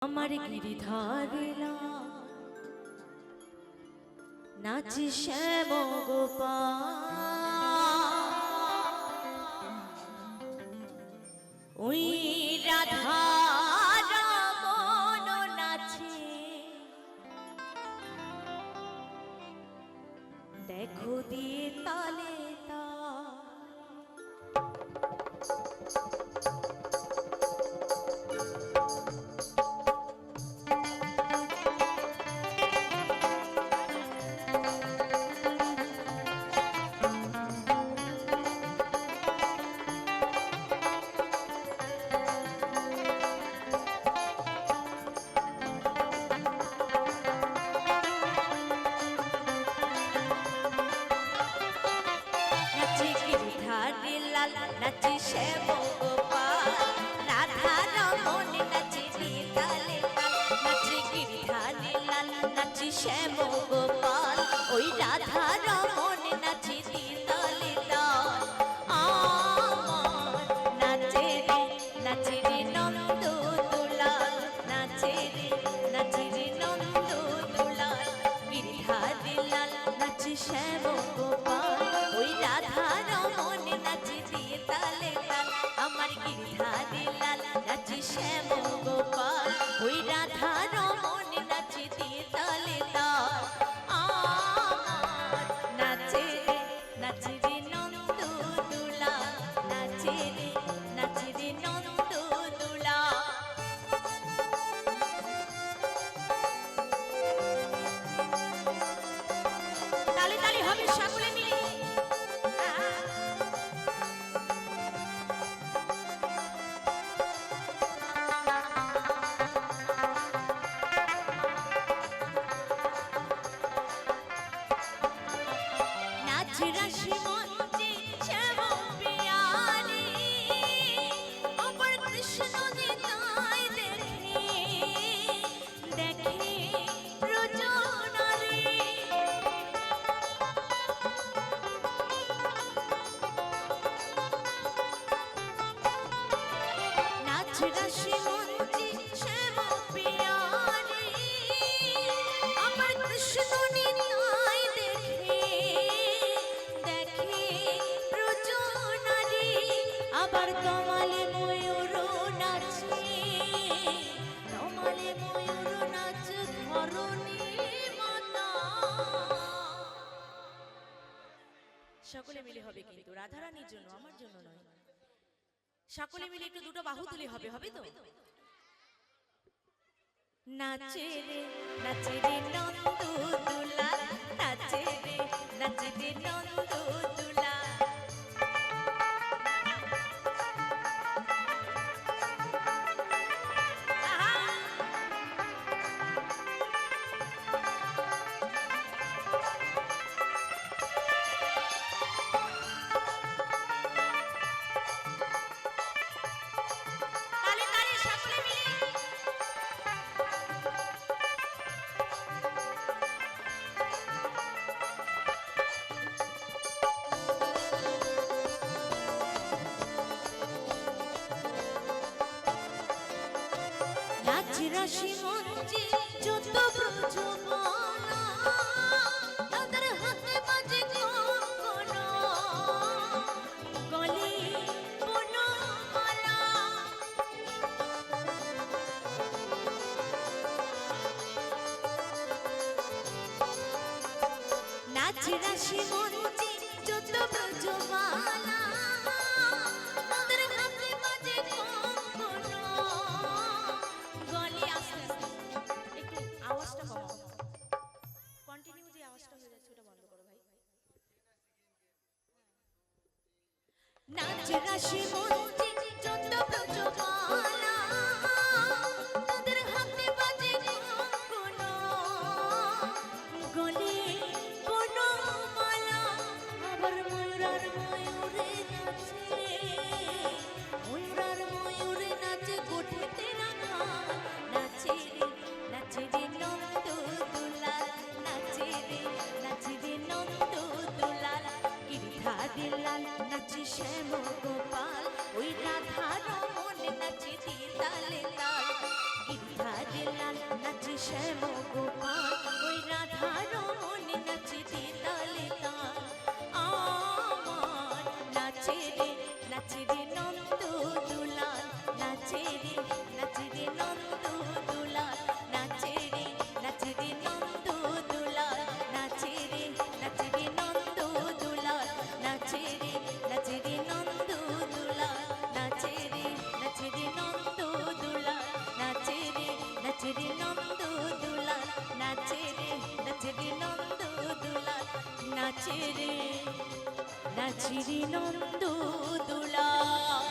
আমার গিরিধারিলা নাচি শ্যাম গোপাল ওই রাধা রমন নাচে দেখো দিয়ে তালে তা নাচি শ্যাম গোপাল রাধা রমন নাচি তালে নাচি গিরিধারী লাল নাচি শ্যাম গোপাল ওই রাধা রমন নাচি তালে তাল নাচে রে নন্দ দুলাল নাচে রে নন্দ দুলাল গিরিধারী লাল নাচি শ্যাম গোপাল ওই রাধা রমন নাচি তালে তাল আমার গিরিধারী লাল নাচি শ্যাম গোপাল ওই রাধা রমন নাচি তালে তাল নাচে রে নন্দ দুলাল নাচে রে নন্দ দুলাল তালে তালে হবে সকলে মিলে রাশি মঞ্চে শ্যাম প্রিয়ারি অপর কৃষ্ণ দিতাই দেখে রজনারে নাচ রাশি মঞ্চে শ্যাম প্রিয়ারি অপর কৃষ্ণ দিতাই আবার কমালে ময়ূর নাচে ধরণী মাতা সকলে মিলে হবে কিন্তু রাধারানীর জন্য আমার জন্য নয় সকলে মিলে একটু দুটো বাহু তুলে হবে হবে তো নাচে রে নন্দ দুলাল নাচে রে নন্দ দুলাল রাশি মঞ্চে যত ব্রজমালা তাদের হাতে বাজে কঙ্কন গলে বনমালা নাচ রাশি মঞ্চে যত ব্রজমালা তাদের হাতে বাজে কঙ্কন আওয়াজটা কমাও কন্টিনিউ যে আওয়াজটা হয়ে যাচ্ছে ওটা বন্ধ করো ভাই নাচ রাশি মঞ্চে যত ব্রজমালা তাদের হাতে বাজে কঙ্কন গলে বনমালা আবার ময়ূরে নাচে গোঠেতে রাখা নাচে রে নন্দ দুলাল নাচে রে নন্দ দুলাল গিরিধারী লাল নাচি শ্যাম গোপাল রে লাল নাচে শ্যাম গোপাল ওই রাধা রমন নাচে তালে তাল আমার নাচে রে নন্দ দুলাল নাচে রে নন্দ দুলাল নাচে রে নন্দ দুলাল নাচে রে নন্দ দুলাল নাচে রে নন্দ দুলাল নাচে রে নন্দ দুলাল নাচে রে নন্দ দুলাল নাচে রে নন্দ দুলাল নাচে রে নন্দ দুলাল।